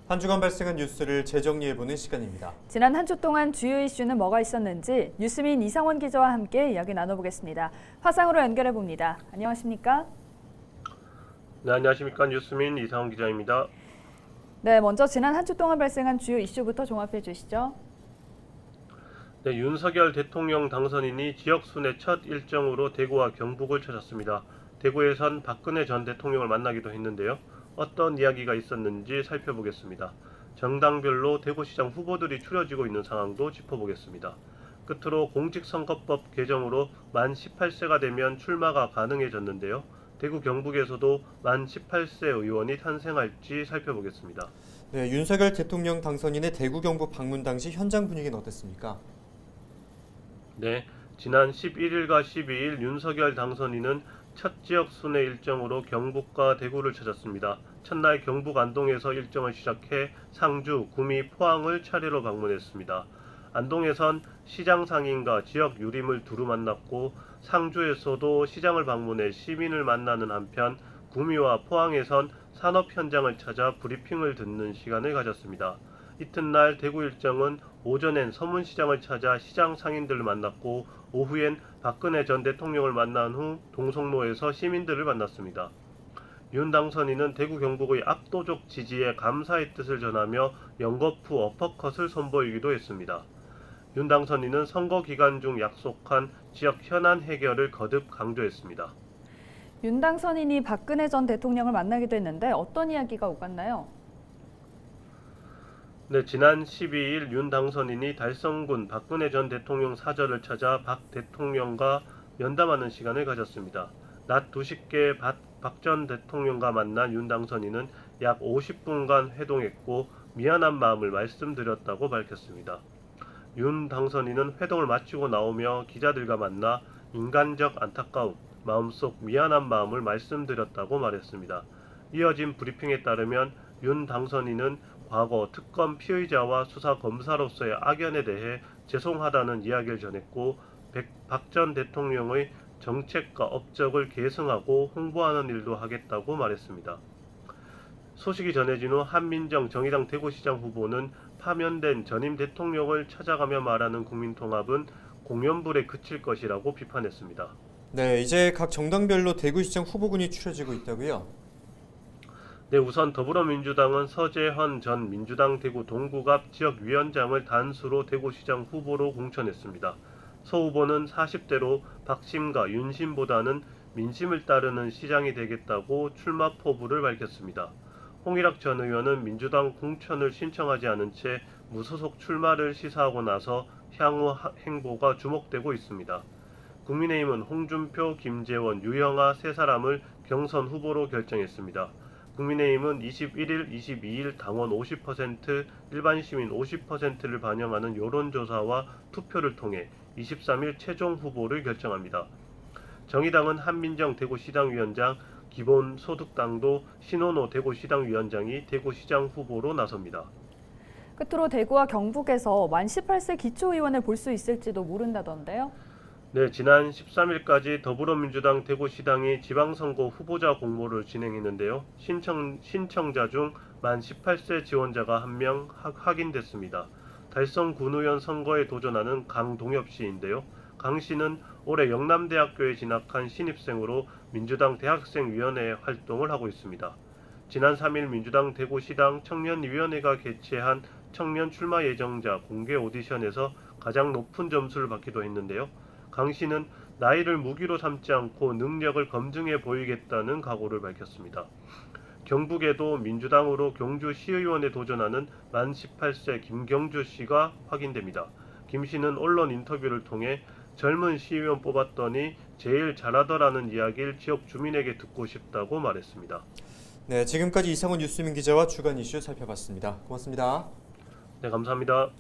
한 주간 발생한 뉴스를 재정리해보는 시간입니다. 지난 한 주 동안 주요 이슈는 뭐가 있었는지 뉴스민 이상원 기자와 함께 이야기 나눠보겠습니다. 화상으로 연결해봅니다. 안녕하십니까? 네, 안녕하십니까. 뉴스민 이상원 기자입니다. 네, 먼저 지난 한 주 동안 발생한 주요 이슈부터 종합해 주시죠. 네, 윤석열 대통령 당선인이 지역 순회 첫 일정으로 대구와 경북을 찾았습니다. 대구에선 박근혜 전 대통령을 만나기도 했는데요. 어떤 이야기가 있었는지 살펴보겠습니다. 정당별로 대구시장 후보들이 추려지고 있는 상황도 짚어보겠습니다. 끝으로 공직선거법 개정으로 만 18세가 되면 출마가 가능해졌는데요. 대구 경북에서도 만 18세 의원이 탄생할지 살펴보겠습니다. 네, 윤석열 대통령 당선인의 대구 경북 방문 당시 현장 분위기는 어땠습니까? 네, 지난 11일과 12일 윤석열 당선인은 첫 지역 순회 일정으로 경북과 대구를 찾았습니다. 첫날 경북 안동에서 일정을 시작해 상주, 구미, 포항을 차례로 방문했습니다. 안동에선 시장 상인과 지역 유림을 두루 만났고 상주에서도 시장을 방문해 시민을 만나는 한편 구미와 포항에선 산업 현장을 찾아 브리핑을 듣는 시간을 가졌습니다. 이튿날 대구 일정은 오전엔 서문시장을 찾아 시장 상인들을 만났고 오후엔 박근혜 전 대통령을 만난 후 동성로에서 시민들을 만났습니다. 윤 당선인은 대구 경북의 압도적 지지에 감사의 뜻을 전하며 연거푸 어퍼컷을 선보이기도 했습니다. 윤 당선인은 선거 기간 중 약속한 지역 현안 해결을 거듭 강조했습니다. 윤 당선인이 박근혜 전 대통령을 만나기도 했는데 어떤 이야기가 오갔나요? 네, 지난 12일 윤 당선인이 달성군 박근혜 전 대통령 사저를 찾아 박 대통령과 면담하는 시간을 가졌습니다. 낮 2시께 박 전 대통령과 만난 윤 당선인은 약 50분간 회동했고 미안한 마음을 말씀드렸다고 밝혔습니다. 윤 당선인은 회동을 마치고 나오며 기자들과 만나 인간적 안타까움, 마음속 미안한 마음을 말씀드렸다고 말했습니다. 이어진 브리핑에 따르면 윤 당선인은 과거 특검 피의자와 수사 검사로서의 악연에 대해 죄송하다는 이야기를 전했고 박 전 대통령의 정책과 업적을 계승하고 홍보하는 일도 하겠다고 말했습니다. 소식이 전해진 후 한민정 정의당 대구시장 후보는 파면된 전임 대통령을 찾아가며 말하는 국민통합은 공연불에 그칠 것이라고 비판했습니다. 네, 이제 각 정당별로 대구시장 후보군이 추려지고 있다고요? 네, 우선 더불어민주당은 서재헌 전 민주당 대구 동구갑 지역위원장을 단수로 대구시장 후보로 공천했습니다. 서 후보는 40대로 박심과 윤심보다는 민심을 따르는 시장이 되겠다고 출마 포부를 밝혔습니다. 홍일학 전 의원은 민주당 공천을 신청하지 않은 채 무소속 출마를 시사하고 나서 향후 행보가 주목되고 있습니다. 국민의힘은 홍준표, 김재원, 유영아 세 사람을 경선 후보로 결정했습니다. 국민의힘은 21일, 22일 당원 50%, 일반 시민 50%를 반영하는 여론조사와 투표를 통해 23일 최종 후보를 결정합니다. 정의당은 한민정 대구시당위원장, 기본소득당도 신원호 대구시당위원장이 대구시장 후보로 나섭니다. 끝으로 대구와 경북에서 만 18세 기초의원을 볼 수 있을지도 모른다던데요? 네, 지난 13일까지 더불어민주당 대구시당이 지방선거 후보자 공모를 진행했는데요. 신청자 중 만 18세 지원자가 1명 확인됐습니다. 달성 군의원 선거에 도전하는 강동엽 씨인데요. 강 씨는 올해 영남대학교에 진학한 신입생으로 민주당 대학생위원회 활동을 하고 있습니다. 지난 3일 민주당 대구시당 청년위원회가 개최한 청년 출마 예정자 공개 오디션에서 가장 높은 점수를 받기도 했는데요. 강 씨는 나이를 무기로 삼지 않고 능력을 검증해 보이겠다는 각오를 밝혔습니다. 경북에도 민주당으로 경주시의원에 도전하는 만 18세 김경주 씨가 확인됩니다. 김 씨는 언론 인터뷰를 통해 젊은 시의원 뽑았더니 제일 잘하더라는 이야기를 지역 주민에게 듣고 싶다고 말했습니다. 네, 지금까지 이상원 뉴스민 기자와 주간 이슈 살펴봤습니다. 고맙습니다. 네, 감사합니다.